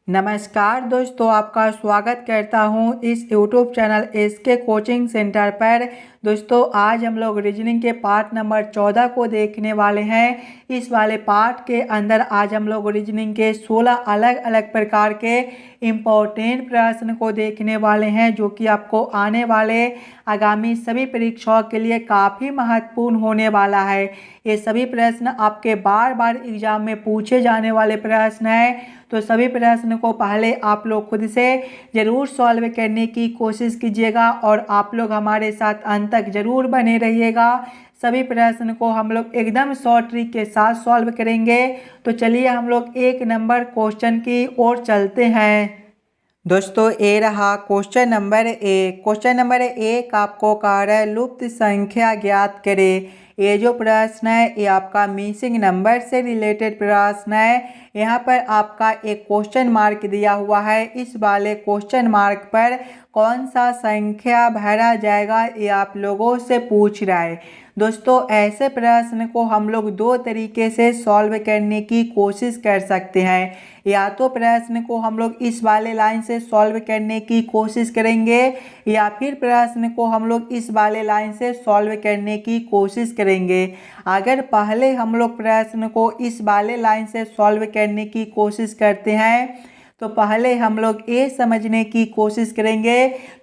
नमस्कार दोस्तों, आपका स्वागत करता हूं इस YouTube channel SK coaching centre पर। दोस्तों आज हम लोग रीजनिंग के पार्ट नंबर 14 को देखने वाले हैं। इस वाले पार्ट के अंदर आज हम लोग रीजनिंग के 16 अलग अलग प्रकार के इम्पोर्टेंट प्रश्न को देखने वाले हैं, जो कि आपको आने वाले आगामी सभी परीक्षाओं के लिए काफ़ी महत्वपूर्ण होने वाला है। ये सभी प्रश्न आपके बार बार एग्जाम में पूछे जाने वाले प्रश्न हैं, तो सभी प्रश्न को पहले आप लोग खुद से ज़रूर सॉल्व करने की कोशिश कीजिएगा और आप लोग हमारे साथ अंत तक ज़रूर बने रहिएगा। सभी प्रश्न को हम लोग एकदम शॉर्ट ट्रिक के साथ सॉल्व करेंगे। तो चलिए हम लोग 1 नंबर क्वेश्चन की ओर चलते हैं। दोस्तों ये रहा क्वेश्चन नंबर 1। क्वेश्चन नंबर 1 आपको कह रहा है लुप्त संख्या ज्ञात करें। ये जो प्रश्न है ये आपका मिसिंग नंबर से रिलेटेड प्रश्न है। यहाँ पर आपका एक क्वेश्चन मार्क दिया हुआ है। इस वाले क्वेश्चन मार्क पर कौन सा संख्या भरा जाएगा ये आप लोगों से पूछ रहा है। दोस्तों ऐसे प्रश्न को हम लोग दो तरीके से सॉल्व करने की कोशिश कर सकते हैं। या तो प्रश्न को हम लोग इस वाले लाइन से सॉल्व करने की कोशिश करेंगे, या फिर प्रश्न को हम लोग इस वाले लाइन से सॉल्व करने की कोशिश करेंगे। अगर पहले हम लोग प्रश्न को इस वाले लाइन से सॉल्व करने की कोशिश करते हैं तो पहले हम लोग ये समझने की कोशिश करेंगे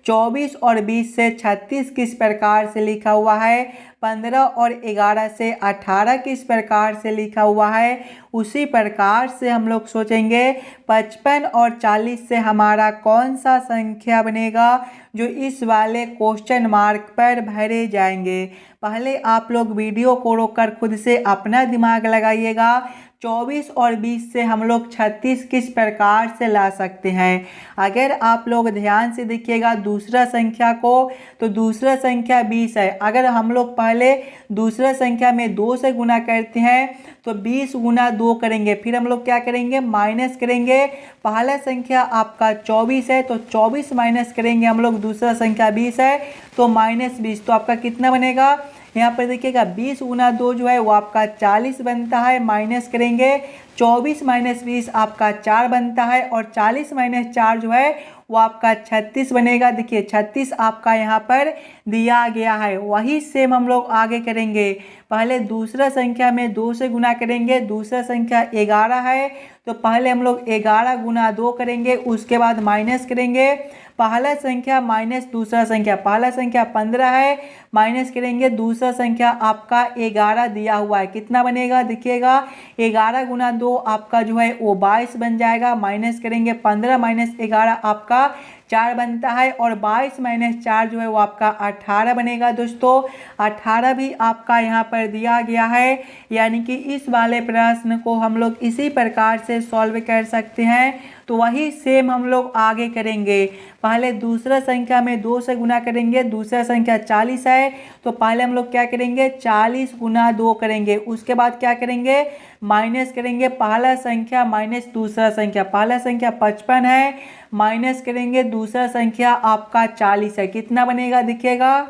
24 और 20 से 36 किस प्रकार से लिखा हुआ है, 15 और 11 से 18 किस प्रकार से लिखा हुआ है। उसी प्रकार से हम लोग सोचेंगे 55 और 40 से हमारा कौन सा संख्या बनेगा जो इस वाले क्वेश्चन मार्क पर भरे जाएंगे। पहले आप लोग वीडियो को रोककर खुद से अपना दिमाग लगाइएगा। 24 और 20 से हम लोग 36 किस प्रकार से ला सकते हैं। अगर आप लोग ध्यान से देखिएगा दूसरा संख्या को, तो दूसरा संख्या 20 है। अगर हम लोग पहले दूसरा संख्या में 2 से गुना करते हैं तो 20 गुना 2 करेंगे, फिर हम लोग क्या करेंगे माइनस करेंगे। पहला संख्या आपका 24 है तो 24 माइनस करेंगे हम लोग, दूसरा संख्या 20 है तो -20, तो आपका कितना बनेगा। यहाँ पर देखिएगा 20 गुना 2 जो है वो आपका 40 बनता है, माइनस करेंगे 24 माइनस 20 आपका 4 बनता है, और 40 माइनस 4 जो है वो आपका 36 बनेगा। देखिए 36 आपका यहाँ पर दिया गया है। वही सेम हम लोग आगे करेंगे। पहले दूसरा संख्या में 2 से गुना करेंगे, दूसरा संख्या 11 है तो पहले हम लोग 11 गुना 2 करेंगे, उसके बाद माइनस करेंगे। पहला संख्या माइनस दूसरा संख्या, पहला संख्या 15 है, माइनस करेंगे दूसरा संख्या आपका 11 दिया हुआ है, कितना बनेगा देखिएगा 11 गुना 2 आपका जो है वो 22 बन जाएगा। माइनस करेंगे 15 माइनस 11 आपका 4 बनता है, और 22 माइनस 4 जो है वो आपका 18 बनेगा। दोस्तों 18 भी आपका यहाँ पर दिया गया है, यानी कि इस वाले प्रश्न को हम लोग इसी प्रकार से सॉल्व कर सकते हैं। तो वही सेम हम लोग आगे करेंगे। पहले दूसरा संख्या में 2 से गुना करेंगे, दूसरा संख्या 40 है तो पहले हम लोग क्या करेंगे 40 गुना 2 करेंगे, उसके बाद क्या करेंगे माइनस करेंगे पहला संख्या माइनस दूसरा संख्या। पहला संख्या 55 है, माइनस करेंगे दूसरा संख्या आपका 40 है, कितना बनेगा देखिएगा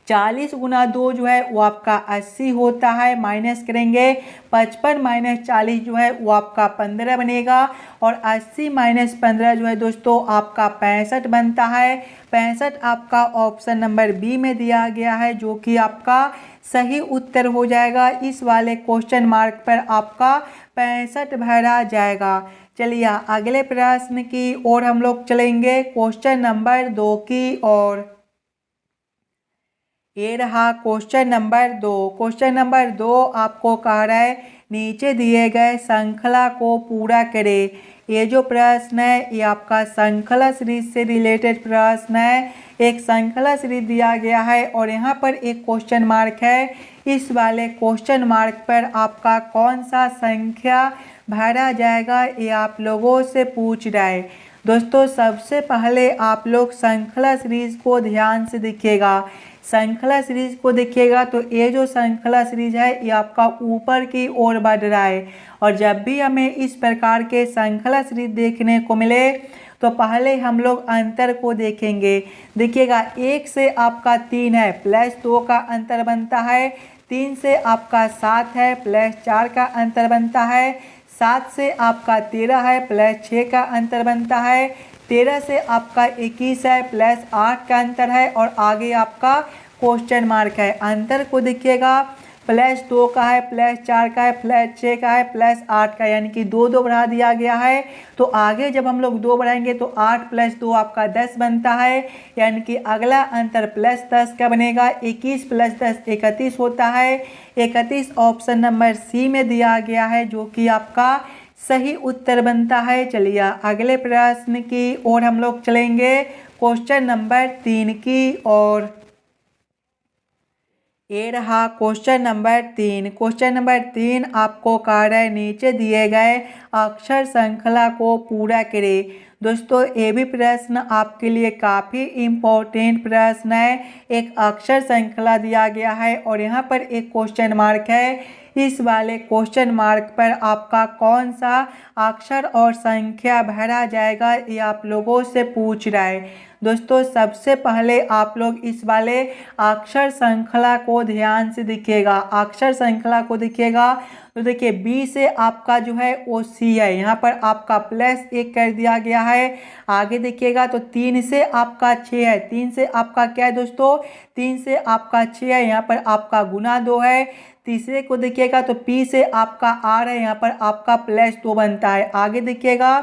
40 गुना 2 जो है वो आपका 80 होता है। माइनस करेंगे 55 माइनस 40 जो है वो आपका 15 बनेगा, और 80 माइनस 15 जो है दोस्तों आपका 65 बनता है। 65 आपका ऑप्शन नंबर बी में दिया गया है, जो कि आपका सही उत्तर हो जाएगा। इस वाले क्वेश्चन मार्क पर आपका 65 भरा जाएगा। चलिए अगले प्रश्न की ओर हम लोग चलेंगे, क्वेश्चन नंबर 2 की ओर। ये रहा क्वेश्चन नंबर 2। क्वेश्चन नंबर 2 आपको कह रहा है नीचे दिए गए श्रृंखला को पूरा करें। ये जो प्रश्न है ये आपका श्रृंखला सीरीज से रिलेटेड प्रश्न है। एक श्रृंखला सीरीज दिया गया है और यहाँ पर एक क्वेश्चन मार्क है। इस वाले क्वेश्चन मार्क पर आपका कौन सा संख्या भरा जाएगा ये आप लोगों से पूछ रहा है। दोस्तों सबसे पहले आप लोग श्रृंखला सीरीज को ध्यान से देखिएगा। श्रृंखला सीरीज को देखिएगा तो ये जो श्रृंखला सीरीज है ये आपका ऊपर की ओर बढ़ रहा है, और जब भी हमें इस प्रकार के श्रृंखला सीरीज देखने को मिले तो पहले हम लोग अंतर को देखेंगे। देखिएगा 1 से आपका 3 है, +2 का अंतर बनता है। 3 से आपका 7 है, +4 का अंतर बनता है। 7 से आपका 13 है प्लस 6 का अंतर बनता है। 13 से आपका 21 है प्लस 8 का अंतर है और आगे आपका क्वेश्चन मार्क है। अंतर को देखिएगा प्लस 2 का है प्लस 4 का है प्लस 6 का है प्लस 8 का, यानी कि 2 बढ़ा दिया गया है। तो आगे जब हम लोग 2 बढ़ाएंगे तो 8 प्लस 2 आपका 10 बनता है, यानी कि अगला अंतर प्लस 10 का बनेगा। 21 प्लस 10 31 होता है। 31 ऑप्शन नंबर सी में दिया गया है, जो कि आपका सही उत्तर बनता है। चलिए अगले प्रश्न की ओर हम लोग चलेंगे, क्वेश्चन नंबर 3 की ओर। ये रहा क्वेश्चन नंबर 3। क्वेश्चन नंबर 3 आपको कार्य नीचे दिए गए अक्षर श्रृंखला को पूरा करें। दोस्तों ये भी प्रश्न आपके लिए काफ़ी इम्पोर्टेंट प्रश्न है। एक अक्षर श्रृंखला दिया गया है और यहाँ पर एक क्वेश्चन मार्क है। इस वाले क्वेश्चन मार्क पर आपका कौन सा अक्षर और संख्या भरा जाएगा, ये आप लोगों से पूछ रहा है। दोस्तों सबसे पहले आप लोग इस वाले अक्षर श्रृंखला को ध्यान से देखिएगा। अक्षर श्रृंखला को देखिएगा तो देखिए बी से आपका जो है वो सी है, यहाँ पर आपका प्लस 1 कर दिया गया है। आगे देखिएगा तो 3 से आपका 6 है। 3 से आपका क्या है दोस्तों, 3 से आपका 6 है, यहाँ पर आपका गुना 2 है। तीसरे को देखिएगा तो पी से आपका आर है, यहाँ पर आपका प्लस 2 बनता है। आगे देखिएगा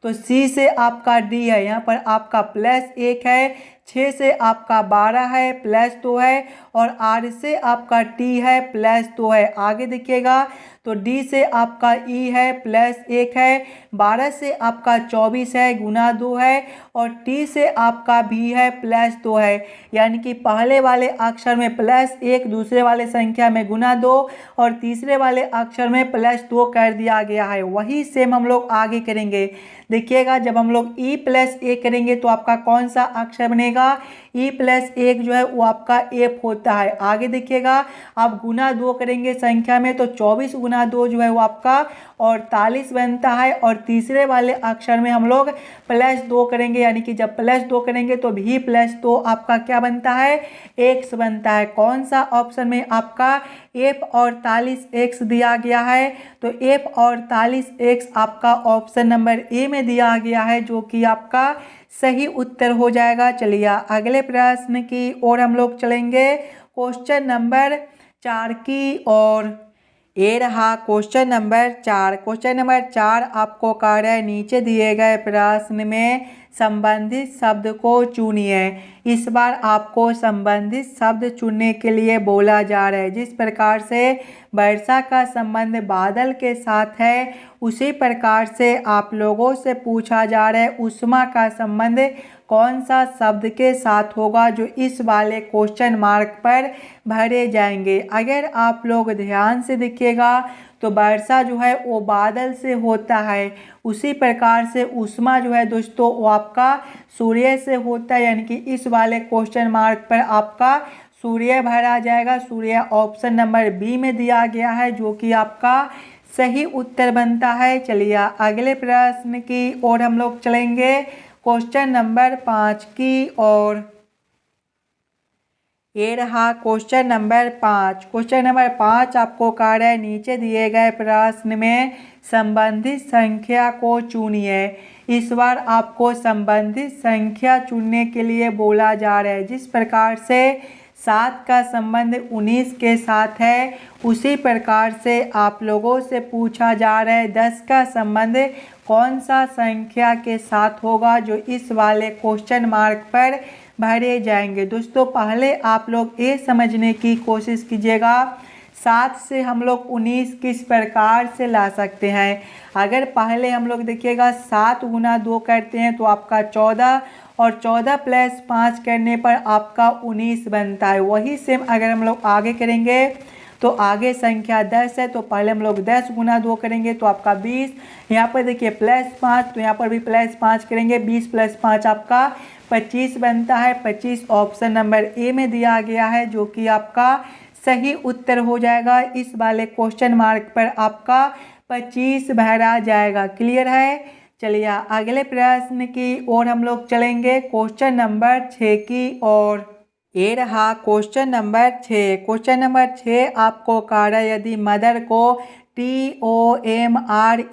तो सी से आपका डी है, यहाँ पर आपका प्लस 1 है। 6 से आपका 12 है प्लस 2 है और आर से आपका टी है प्लस 2 है। आगे देखिएगा तो डी से आपका ई है प्लस 1 है। 12 से आपका 24 है गुना 2 है और टी से आपका भी है प्लस 2 है, यानी कि पहले वाले अक्षर में प्लस 1, दूसरे वाले संख्या में गुना 2 और तीसरे वाले अक्षर में प्लस 2 कर दिया गया है। वही सेम हम लोग आगे करेंगे। देखिएगा जब हम लोग ई प्लस 1 करेंगे तो आपका कौन सा अक्षर बनेगा, ई प्लस 1 जो है वो आपका एफ होता है। आगे देखिएगा आप गुना 2 करेंगे संख्या में तो 24 गुना 2 जो है वो आपका 48 बनता है और तीसरे वाले अक्षर में हम लोग प्लस 2 करेंगे, यानी कि जब प्लस 2 करेंगे तो भी प्लस 2 आपका क्या बनता है, एक्स बनता है। कौन सा ऑप्शन में आपका F48x दिया गया है, तो F48x आपका ऑप्शन नंबर ए में दिया गया है, जो कि आपका सही उत्तर हो जाएगा। चलिए अगले प्रश्न की ओर हम लोग चलेंगे, क्वेश्चन नंबर 4 की ओर। ये रहा क्वेश्चन नंबर 4। क्वेश्चन नंबर 4 आपको कार्य नीचे दिए गए प्रश्न में संबंधित शब्द को चुनिए। इस बार आपको संबंधित शब्द चुनने के लिए बोला जा रहा है। जिस प्रकार से वर्षा का संबंध बादल के साथ है, उसी प्रकार से आप लोगों से पूछा जा रहा है उष्मा का संबंध कौन सा शब्द के साथ होगा, जो इस वाले क्वेश्चन मार्क पर भरे जाएंगे। अगर आप लोग ध्यान से देखिएगा तो वर्षा जो है वो बादल से होता है, उसी प्रकार से उष्मा जो है दोस्तों वो आपका सूर्य से होता है, यानी कि इस वाले क्वेश्चन मार्क पर आपका सूर्य भरा जाएगा। सूर्य ऑप्शन नंबर बी में दिया गया है, जो कि आपका सही उत्तर बनता है। चलिए अगले प्रश्न की ओर हम लोग चलेंगे, क्वेश्चन नंबर 5 की ओर। ये रहा क्वेश्चन नंबर 5। क्वेश्चन नंबर 5 आपको कार्य नीचे दिए गए प्रश्न में संबंधित संख्या को चुनिए। इस बार आपको संबंधित संख्या चुनने के लिए बोला जा रहा है। जिस प्रकार से 7 का संबंध 19 के साथ है, उसी प्रकार से आप लोगों से पूछा जा रहा है 10 का संबंध कौन सा संख्या के साथ होगा, जो इस वाले क्वेश्चन मार्क पर भरे जाएंगे। दोस्तों पहले आप लोग ये समझने की कोशिश कीजिएगा 7 से हम लोग 19 किस प्रकार से ला सकते हैं। अगर पहले हम लोग देखिएगा 7 गुना 2 करते हैं तो आपका 14 और 14 प्लस 5 करने पर आपका 19 बनता है। वही सेम अगर हम लोग आगे करेंगे तो आगे संख्या 10 है, तो पहले हम लोग 10 गुना 2 करेंगे तो आपका 20। यहाँ पर देखिए प्लस 5, तो यहाँ पर भी प्लस 5 करेंगे, 20 प्लस 5 आपका 25 बनता है। 25 ऑप्शन नंबर ए में दिया गया है, जो कि आपका सही उत्तर हो जाएगा। इस वाले क्वेश्चन मार्क पर आपका 25 भरा जाएगा। क्लियर है। चलिए अगले प्रश्न की ओर हम लोग चलेंगे, क्वेश्चन नंबर 6 की ओर। ये रहा क्वेश्चन नंबर 6। क्वेश्चन नंबर 6 आपको कार्य यदि मदर को TOMREH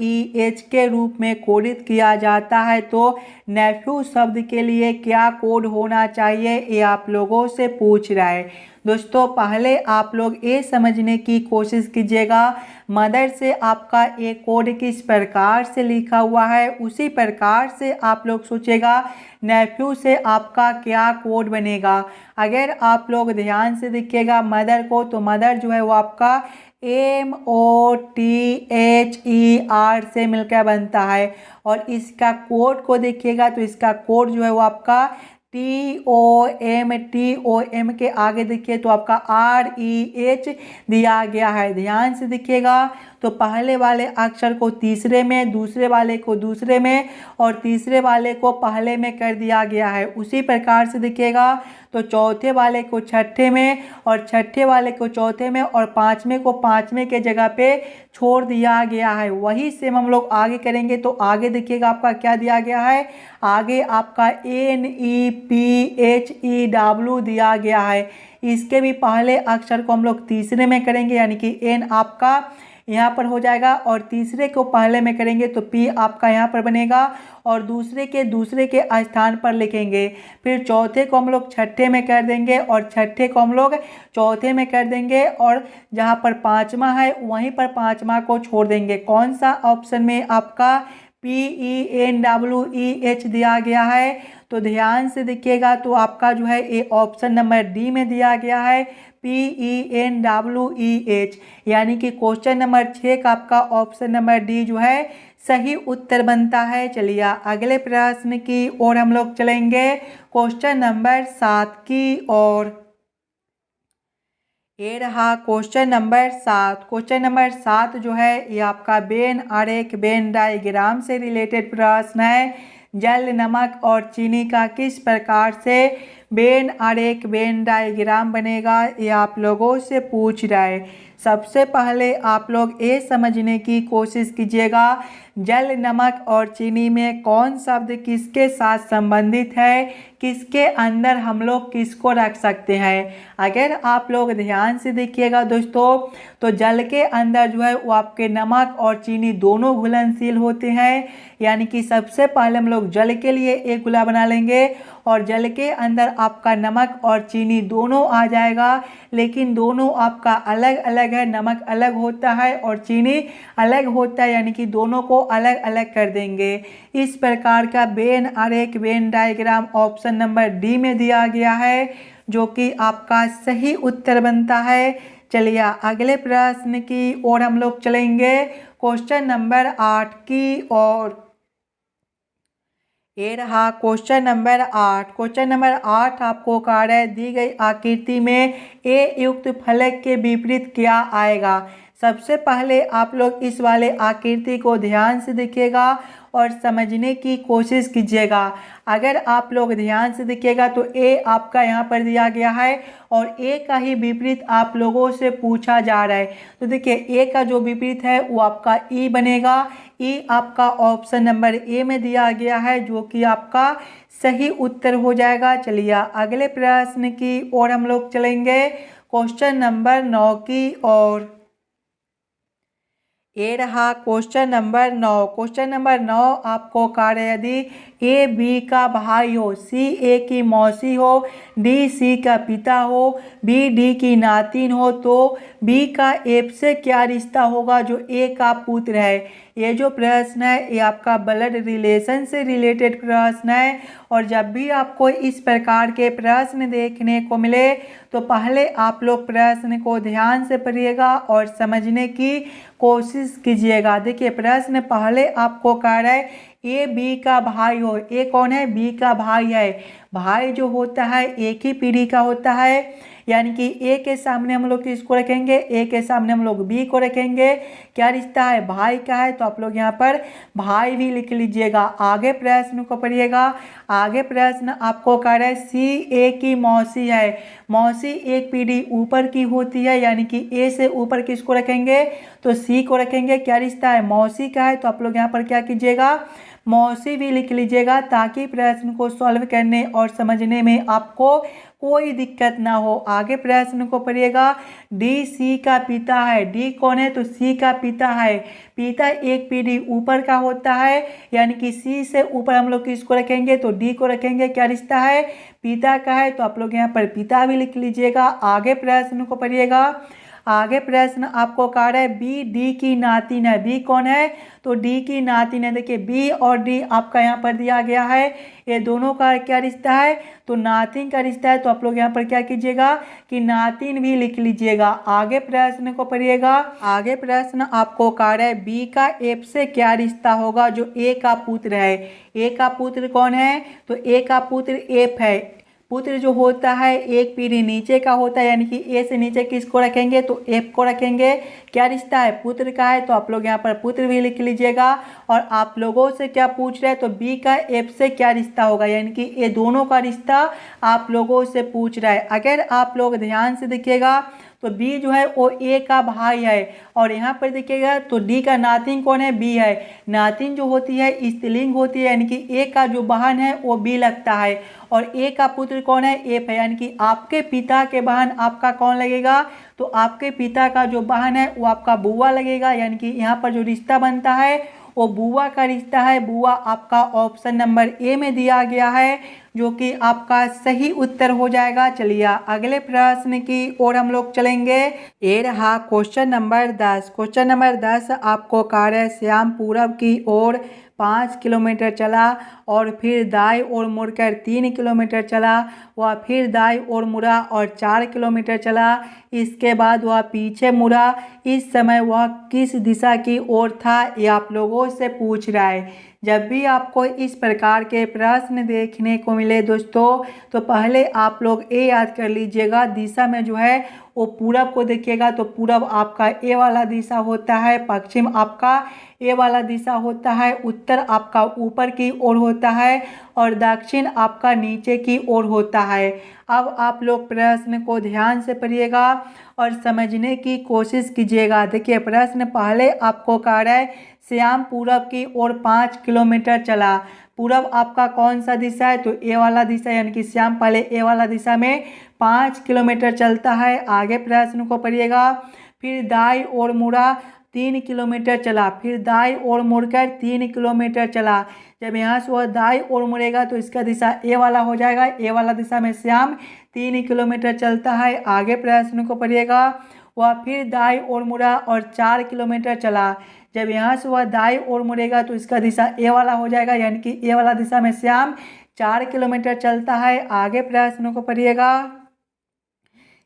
के रूप में कोडित किया जाता है, तो नेफ्यू शब्द के लिए क्या कोड होना चाहिए, ये आप लोगों से पूछ रहा है। दोस्तों पहले आप लोग ये समझने की कोशिश कीजिएगा मदर से आपका ये कोड किस प्रकार से लिखा हुआ है, उसी प्रकार से आप लोग सोचेगा नेफ्यू से आपका क्या कोड बनेगा। अगर आप लोग ध्यान से देखिएगा मदर को, तो मदर जो है वो आपका MOTHER से मिलकर बनता है। और इसका कोड को देखिएगा तो इसका कोड जो है वो आपका TOM के आगे देखिए तो आपका REH दिया गया है। ध्यान से देखिएगा तो पहले वाले अक्षर को तीसरे में, दूसरे वाले को दूसरे में और तीसरे वाले को पहले में कर दिया गया है। उसी प्रकार से देखिएगा तो चौथे वाले को छठे में और छठे वाले को चौथे में और पाँचवें को पाँचवें के जगह पे छोड़ दिया गया है। वही सेम हम लोग आगे करेंगे तो आगे देखिएगा आपका क्या दिया गया है, आगे आपका NEPHEW दिया गया है। इसके भी पहले अक्षर को हम लोग तीसरे में करेंगे यानी कि N आपका यहाँ पर हो जाएगा और तीसरे को पहले में करेंगे तो P आपका यहाँ पर बनेगा और दूसरे के स्थान पर लिखेंगे। फिर चौथे को हम लोग छठे में कर देंगे और छठे को हम लोग चौथे में कर देंगे और जहाँ पर पाँचवा है वहीं पर पाँचवा को छोड़ देंगे। कौन सा ऑप्शन में आपका PENWEH दिया गया है, तो ध्यान से देखिएगा तो आपका जो है ये ऑप्शन नंबर डी में दिया गया है PENWEH, यानी कि क्वेश्चन नंबर 6 का आपका ऑप्शन नंबर डी जो है सही उत्तर बनता है। चलिए अगले प्रश्न की ओर हम लोग चलेंगे, क्वेश्चन नंबर 7 की ओर। ये रहा क्वेश्चन नंबर 7। क्वेश्चन नंबर 7 जो है ये आपका वेन आरेख वेन डायग्राम से रिलेटेड प्रश्न है। जल, नमक और चीनी का किस प्रकार से वेन आरेख वेन डायग्राम बनेगा, ये आप लोगों से पूछ रहा है। सबसे पहले आप लोग ये समझने की कोशिश कीजिएगा जल, नमक और चीनी में कौन शब्द किसके साथ संबंधित है, किसके अंदर हम लोग किसको रख सकते हैं। अगर आप लोग ध्यान से देखिएगा दोस्तों तो जल के अंदर जो है वो आपके नमक और चीनी दोनों घुलनशील होते हैं, यानी कि सबसे पहले हम लोग जल के लिए एक गोला बना लेंगे और जल के अंदर आपका नमक और चीनी दोनों आ जाएगा, लेकिन दोनों आपका अलग अलग है। नमक अलग होता है और चीनी अलग होता है, यानी कि दोनों को अलग अलग कर देंगे। इस प्रकार का वेन आरेख Venn diagram option number D में दिया गया है, जो कि आपका सही उत्तर बनता है। चलिए अगले प्रश्न की ओर हम लोग चलेंगे, क्वेश्चन नंबर 8 की ओर। ये रहा क्वेश्चन नंबर 8। क्वेश्चन नंबर 8 आपको कार्य दी गई आकृति में ए युक्त फलक के विपरीत क्या आएगा। सबसे पहले आप लोग इस वाले आकृति को ध्यान से देखिएगा और समझने की कोशिश कीजिएगा। अगर आप लोग ध्यान से देखिएगा तो ए आपका यहाँ पर दिया गया है और ए का ही विपरीत आप लोगों से पूछा जा रहा है। तो देखिए ए का जो विपरीत है वो आपका ई बनेगा। ई आपका ऑप्शन नंबर ए में दिया गया है, जो कि आपका सही उत्तर हो जाएगा। चलिए अगले प्रश्न की ओर हम लोग चलेंगे, क्वेश्चन नंबर 9 की ओर। ये रहा क्वेश्चन नंबर 9। क्वेश्चन नंबर 9 आपको कार्य यदि ए बी का भाई हो, सी ए की मौसी हो, डी सी का पिता हो, बी डी की नातिन हो, तो बी का एफ से क्या रिश्ता होगा जो ए का पुत्र है। ये जो प्रश्न है ये आपका ब्लड रिलेशन से रिलेटेड प्रश्न है और जब भी आपको इस प्रकार के प्रश्न देखने को मिले तो पहले आप लोग प्रश्न को ध्यान से पढ़िएगा और समझने की कोशिश कीजिएगा। देखिए प्रश्न पहले आपको कह रहा है ए बी का भाई हो। ए कौन है? बी का भाई है। भाई जो होता है एक ही पीढ़ी का होता है, यानी कि ए के सामने हम लोग किसको रखेंगे? ए के सामने हम लोग बी को रखेंगे। क्या रिश्ता है? भाई का है, तो आप लोग यहाँ पर भाई भी लिख लीजिएगा। आगे प्रश्न को पढ़िएगा। आगे प्रश्न आपको कह रहा है सी ए की मौसी है। मौसी एक पीढ़ी ऊपर की होती है, यानी कि ए से ऊपर किसको रखेंगे? तो सी को रखेंगे। क्या रिश्ता है? मौसी का है, तो आप लोग यहाँ पर क्या कीजिएगा? मौसी भी लिख लीजिएगा, ताकि प्रश्न को सॉल्व करने और समझने में आपको कोई दिक्कत ना हो। आगे प्रश्न को पढ़िएगा। डी सी का पिता है। डी कौन है? तो सी का पिता है। पिता एक पीढ़ी ऊपर का होता है, यानी कि सी से ऊपर हम लोग किसको रखेंगे? तो डी को रखेंगे। क्या रिश्ता है? पिता का है, तो आप लोग यहाँ पर पिता भी लिख लीजिएगा। आगे प्रश्न को पढ़िएगा। आगे प्रश्न आपको कह रहा है बी डी की नातिन है। बी कौन है? तो डी की नातिन है। देखिए बी और डी आपका यहाँ पर दिया गया है, ये दोनों का क्या रिश्ता है? तो नातिन का रिश्ता है। तो आप लोग यहाँ पर क्या कीजिएगा कि नातिन भी लिख लीजिएगा। आगे प्रश्न को पढ़िएगा। आगे प्रश्न आपको कह रहा है बी का एफ से क्या रिश्ता होगा, जो ए का पुत्र है। ए का पुत्र कौन है? तो ए का पुत्र एफ है। पुत्र जो होता है एक पीढ़ी नीचे का होता है, यानी कि ए से नीचे किसको रखेंगे? तो एफ को रखेंगे। क्या रिश्ता है? पुत्र का है, तो आप लोग यहाँ पर पुत्र भी लिख लीजिएगा। और आप लोगों से क्या पूछ रहे हैं? तो बी का एफ से क्या रिश्ता होगा, यानी कि ये दोनों का रिश्ता आप लोगों से पूछ रहा है। अगर आप लोग ध्यान से देखिएगा तो बी जो है वो ए का भाई है, और यहाँ पर देखिएगा तो डी का नातिन कौन है? बी है। नातिन जो होती है स्त्रीलिंग होती है, यानी कि ए का जो बहन है वो बी लगता है, और ए का पुत्र कौन है? एफ है। यानी कि आपके पिता के बहन आपका कौन लगेगा? तो आपके पिता का जो बहन है वो आपका बुआ लगेगा। यानी कि यहाँ पर जो रिश्ता बनता है वो बुआ का रिश्ता है। बुआ आपका ऑप्शन नंबर ए में दिया गया है, जो कि आपका सही उत्तर हो जाएगा। चलिए अगले प्रश्न की ओर हम लोग चलेंगे। ये रहा क्वेश्चन नंबर 10। क्वेश्चन नंबर 10 आपको कार्य श्याम पूरब की ओर 5 किलोमीटर चला और फिर दाई ओर मुड़कर 3 किलोमीटर चला। वह फिर दाई ओर मुड़ा और 4 किलोमीटर चला। इसके बाद वह पीछे मुड़ा। इस समय वह किस दिशा की ओर था, ये आप लोगों से पूछ रहा है। जब भी आपको इस प्रकार के प्रश्न देखने को मिले दोस्तों, तो पहले आप लोग ये याद कर लीजिएगा, दिशा में जो है वो पूरब को देखिएगा, तो पूरब आपका ए वाला दिशा होता है, पश्चिम आपका ए वाला दिशा होता है, उत्तर आपका ऊपर की ओर होता है, और दक्षिण आपका नीचे की ओर होता है। अब आप लोग प्रश्न को ध्यान से पढ़िएगा और समझने की कोशिश कीजिएगा। देखिए प्रश्न पहले आपको कह रहा है श्याम पूरब की ओर 5 किलोमीटर चला। पूरब आपका कौन सा दिशा है? तो ए वाला दिशा, यानी कि श्याम पहले ए वाला दिशा में 5 किलोमीटर चलता है। आगे प्रश्न को पढ़िएगा। फिर दाई ओर मुड़ा, 3 किलोमीटर चला। फिर दाई ओर मुड़कर 3 किलोमीटर चला। जब यहाँ से वह दाई ओर मुड़ेगा तो इसका दिशा ए वाला हो जाएगा। ए वाला दिशा में श्याम 3 किलोमीटर चलता है। आगे प्रश्न को पढ़िएगा। वह फिर दाई ओर मुड़ा और 4 किलोमीटर चला। जब यहाँ से वह दाई ओर मुड़ेगा तो इसका दिशा ए वाला हो जाएगा, यानी कि ए वाला दिशा में श्याम 4 किलोमीटर चलता है। आगे प्रश्न को पढ़िएगा।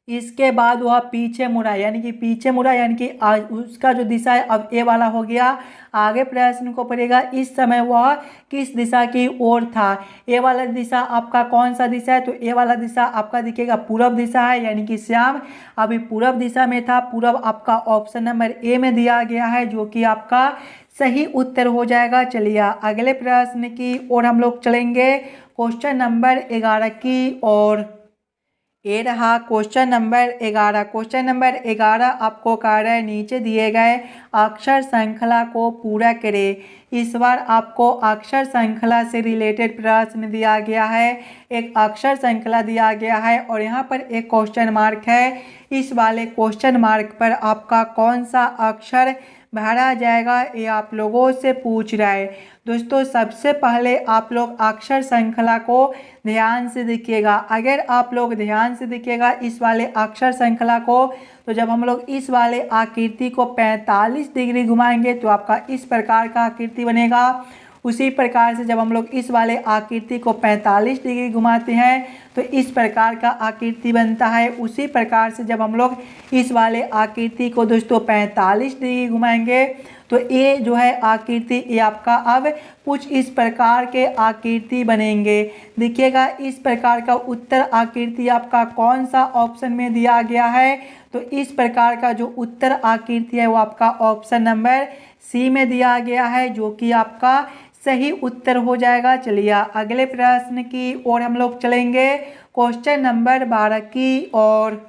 इसके बाद वह पीछे मुड़ा, यानी कि पीछे मुड़ा, यानी कि उसका जो दिशा है अब ए वाला हो गया। आगे प्रश्न को पढ़िएगा। इस समय वह किस दिशा की ओर था? ए वाला दिशा आपका कौन सा दिशा है? तो ए वाला दिशा आपका दिखेगा पूरब दिशा है, यानी कि श्याम अभी पूरब दिशा में था। पूरब आपका ऑप्शन नंबर ए में दिया गया है, जो कि आपका सही उत्तर हो जाएगा। चलिए अगले प्रश्न की ओर हम लोग चलेंगे, क्वेश्चन नंबर 11 की ओर। ये रहा क्वेश्चन नंबर 11। क्वेश्चन नंबर 11 आपको कार्य नीचे दिए गए अक्षर श्रृंखला को पूरा करें। इस बार आपको अक्षर श्रृंखला से रिलेटेड प्रश्न दिया गया है। एक अक्षर श्रृंखला दिया गया है और यहाँ पर एक क्वेश्चन मार्क है। इस वाले क्वेश्चन मार्क पर आपका कौन सा अक्षर भरा जाएगा, ये आप लोगों से पूछ रहा है। दोस्तों सबसे पहले आप लोग अक्षर श्रृंखला को ध्यान से देखिएगा। अगर आप लोग ध्यान से देखिएगा इस वाले अक्षर श्रृंखला को, तो जब हम लोग इस वाले आकृति को 45 डिग्री घुमाएंगे तो आपका इस प्रकार का आकृति बनेगा। उसी प्रकार से जब हम लोग इस वाले आकृति को 45 डिग्री घुमाते हैं तो इस प्रकार का आकृति बनता है। उसी प्रकार से जब हम लोग इस वाले आकृति को दोस्तों 45 डिग्री घुमाएंगे तो ये जो है आकृति, ये आपका अब कुछ इस प्रकार के आकृति बनेंगे। देखिएगा इस प्रकार का उत्तर आकृति आपका कौन सा ऑप्शन में दिया गया है? तो इस प्रकार का जो उत्तर आकृति है वो आपका ऑप्शन नंबर सी में दिया गया है, जो कि आपका सही उत्तर हो जाएगा। चलिए अगले प्रश्न की ओर हम लोग चलेंगे, क्वेश्चन नंबर 12 की ओर।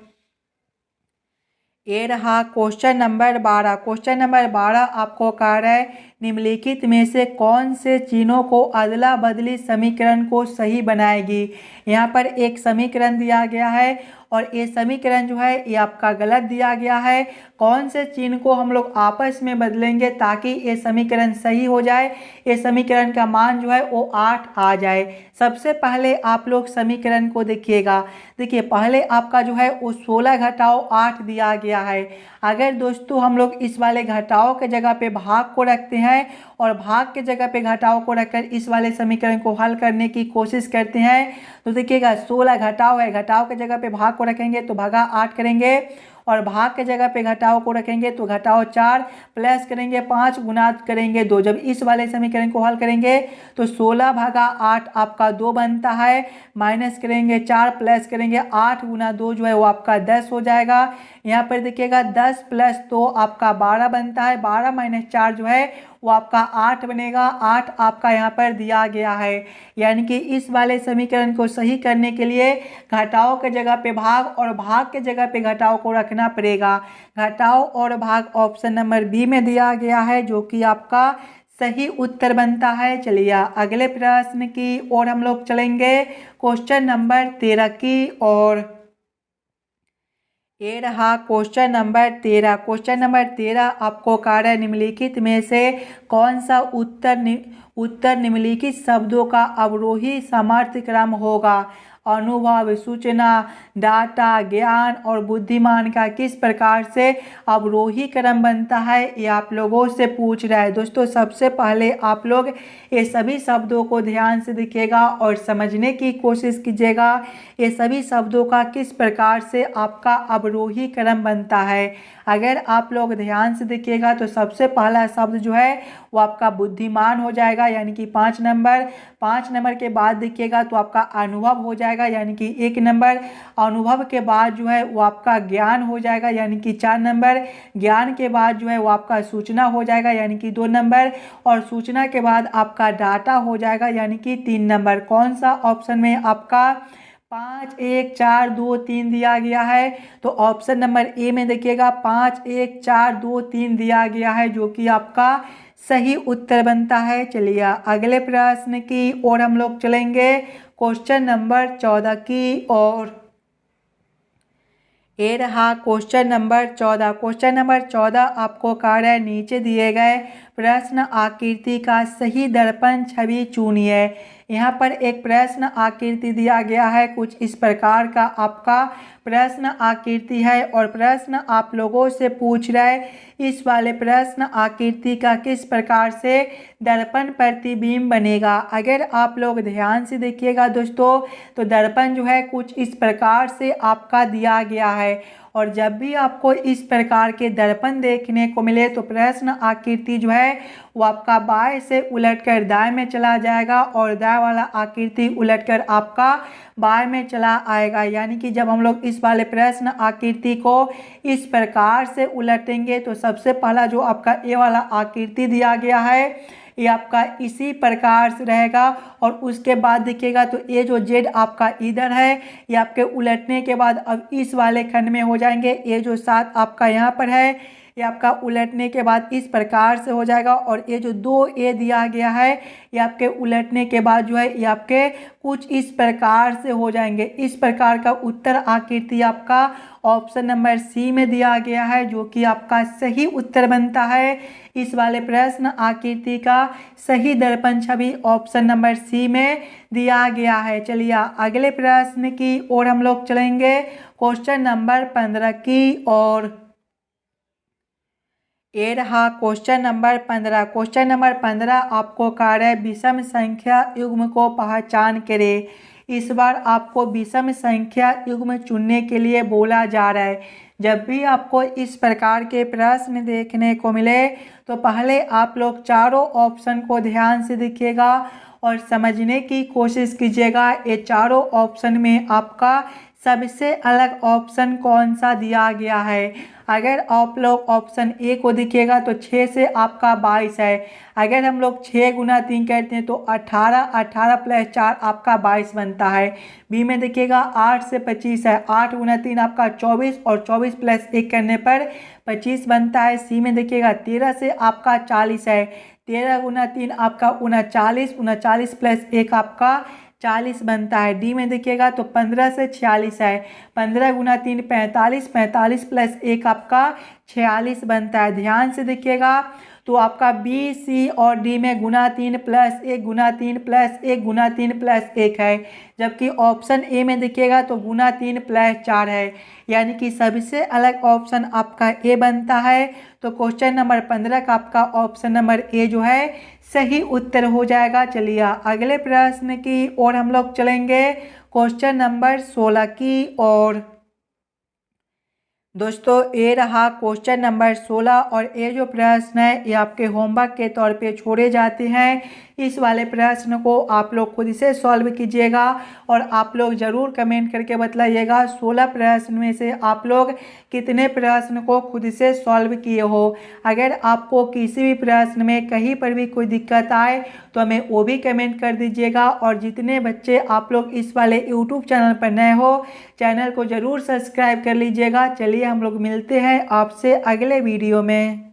ये रहा क्वेश्चन नंबर 12। क्वेश्चन नंबर 12 आपको कह रहा है निम्नलिखित में से कौन से चिन्हों को अदला बदली समीकरण को सही बनाएगी। यहाँ पर एक समीकरण दिया गया है और ये समीकरण जो है ये आपका गलत दिया गया है। कौन से चिन्ह को हम लोग आपस में बदलेंगे ताकि ये समीकरण सही हो जाए, ये समीकरण का मान जो है वो 8 आ जाए। सबसे पहले आप लोग समीकरण को देखिएगा। देखिए पहले आपका जो है वो 16 घटाओ 8 दिया गया है। अगर दोस्तों हम लोग इस वाले घटाओ के जगह पे भाग को रखते हैं और भाग के जगह पे घटाओ को रखकर इस वाले समीकरण को हल करने की कोशिश करते हैं तो देखिएगा 16 घटाओ है, घटाओ के जगह पे भाग को रखेंगे तो भागा 8 करेंगे और भाग के जगह पे घटाओ को रखेंगे तो घटाओ 4 प्लस करेंगे 5 गुना करेंगे 2। जब इस वाले समीकरण को हल करेंगे तो 16 भागा 8 आपका 2 बनता है, माइनस करेंगे 4 प्लस करेंगे 8 गुना 2 जो है वो आपका 10 हो जाएगा। यहाँ पर देखिएगा 10 प्लस 2 आपका 12 बनता है, 12 माइनस 4 जो है वो आपका 8 बनेगा। 8 आपका यहाँ पर दिया गया है, यानी कि इस वाले समीकरण को सही करने के लिए घटाओ के जगह पे भाग और भाग के जगह पे घटाओ को रखना पड़ेगा। घटाओ और भाग ऑप्शन नंबर बी में दिया गया है जो कि आपका सही उत्तर बनता है। चलिए अगले प्रश्न की ओर हम लोग चलेंगे, क्वेश्चन नंबर 13 की ओर। ये रहा क्वेश्चन नंबर 13। क्वेश्चन नंबर 13 आपको कार्य निम्नलिखित में से कौन सा उत्तर निम्नलिखित शब्दों का अवरोही समर्थ क्रम होगा। अनुभव, सूचना, डाटा, ज्ञान और बुद्धिमान का किस प्रकार से अवरोही क्रम बनता है ये आप लोगों से पूछ रहा है। दोस्तों सबसे पहले आप लोग ये सभी शब्दों को ध्यान से देखिएगा और समझने की कोशिश कीजिएगा ये सभी शब्दों का किस प्रकार से आपका अवरोही क्रम बनता है। अगर आप लोग ध्यान से देखिएगा तो सबसे पहला शब्द जो है वो आपका बुद्धिमान हो जाएगा यानी कि 5 नंबर। 5 नंबर के बाद देखिएगा तो आपका अनुभव हो जाएगा यानी कि 1 नंबर। अनुभव के बाद जो है वो आपका ज्ञान हो जाएगा यानी कि 4 नंबर। ज्ञान के बाद जो है वो आपका सूचना हो जाएगा यानी कि 2 नंबर और सूचना के बाद आपका डाटा हो जाएगा यानी कि 3 नंबर। कौन सा ऑप्शन में आपका 5 1 4 2 3 दिया गया है तो ऑप्शन नंबर ए में देखिएगा 5 1 4 2 3 दिया गया है जो कि आपका सही उत्तर बनता है। चलिए अगले प्रश्न की ओर हम लोग चलेंगे, क्वेश्चन नंबर 14 की ओर। ये रहा क्वेश्चन नंबर 14। क्वेश्चन नंबर 14 आपको कार्य नीचे दिए गए प्रश्न आकृति का सही दर्पण छवि चुनिए। यहाँ पर एक प्रश्न आकृति दिया गया है, कुछ इस प्रकार का आपका प्रश्न आकृति है और प्रश्न आप लोगों से पूछ रहा है इस वाले प्रश्न आकृति का किस प्रकार से दर्पण प्रतिबिंब बनेगा। अगर आप लोग ध्यान से देखिएगा दोस्तों तो दर्पण जो है कुछ इस प्रकार से आपका दिया गया है और जब भी आपको इस प्रकार के दर्पण देखने को मिले तो प्रश्न आकृति जो है वो आपका बाएं से उलटकर दाएं में चला जाएगा और दाएं वाला आकृति उलटकर आपका बाएं में चला आएगा। यानी कि जब हम लोग इस वाले प्रश्न आकृति को इस प्रकार से उलटेंगे तो सबसे पहला जो आपका ए वाला आकृति दिया गया है ये आपका इसी प्रकार से रहेगा और उसके बाद देखिएगा तो ये जो जेड आपका इधर है ये आपके उलटने के बाद अब इस वाले खंड में हो जाएंगे। ये जो 7 आपका यहाँ पर है ये आपका उलटने के बाद इस प्रकार से हो जाएगा और ये जो 2 ए दिया गया है ये आपके उलटने के बाद जो है ये आपके कुछ इस प्रकार से हो जाएंगे। इस प्रकार का उत्तर आकृति आपका ऑप्शन नंबर सी में दिया गया है जो कि आपका सही उत्तर बनता है। इस वाले प्रश्न आकृति का सही दर्पण छवि ऑप्शन नंबर सी में दिया गया है। चलिए अगले प्रश्न की ओर हम लोग चलेंगे, क्वेश्चन नंबर 15 की ओर। ये रहा क्वेश्चन नंबर 15। क्वेश्चन नंबर 15 आपको कार्य विषम संख्या युग्म को पहचान करें। इस बार आपको विषम संख्या युग्म चुनने के लिए बोला जा रहा है। जब भी आपको इस प्रकार के प्रश्न देखने को मिले तो पहले आप लोग चारों ऑप्शन को ध्यान से देखिएगा और समझने की कोशिश कीजिएगा ये चारों ऑप्शन में आपका सबसे अलग ऑप्शन कौन सा दिया गया है। अगर आप लोग ऑप्शन ए को देखिएगा तो 6 से आपका 22 है। अगर हम लोग 6 गुना 3 करते हैं तो 18, 18 प्लस 4 आपका 22 बनता है। बी में देखिएगा 8 से 25 है, 8 गुना 3 आपका 24 और 24 प्लस 1 करने पर 25 बनता है। सी में देखिएगा 13 से आपका 40 है, 13 गुना 3 आपका 39, 39 प्लस 1 आपका 40 बनता है। डी में देखिएगा तो 15 से 46 है। 15 गुना 3 45, 45 प्लस 1 आपका 46 बनता है। ध्यान से देखिएगा तो आपका बी, सी और डी में गुना 3 प्लस 1 गुना 3 प्लस 1 गुना 3 प्लस 1 है, जबकि ऑप्शन ए में देखिएगा तो गुना 3 प्लस 4 है, यानी कि सबसे अलग ऑप्शन आपका ए बनता है। तो क्वेश्चन नंबर 15 का आपका ऑप्शन नंबर ए जो है सही उत्तर हो जाएगा। चलिए अगले प्रश्न की ओर हम लोग चलेंगे, क्वेश्चन नंबर 16 की ओर। दोस्तों ये रहा क्वेश्चन नंबर 16 और ये जो प्रश्न है ये आपके होमवर्क के तौर पे छोड़े जाते हैं। इस वाले प्रश्न को आप लोग खुद से सॉल्व कीजिएगा और आप लोग ज़रूर कमेंट करके बताइएगा 16 प्रश्न में से आप लोग कितने प्रश्न को खुद से सॉल्व किए हो। अगर आपको किसी भी प्रश्न में कहीं पर भी कोई दिक्कत आए तो हमें वो भी कमेंट कर दीजिएगा। और जितने बच्चे आप लोग इस वाले यूट्यूब चैनल पर नए हो चैनल को ज़रूर सब्सक्राइब कर लीजिएगा। चलिए हम लोग मिलते हैं आपसे अगले वीडियो में।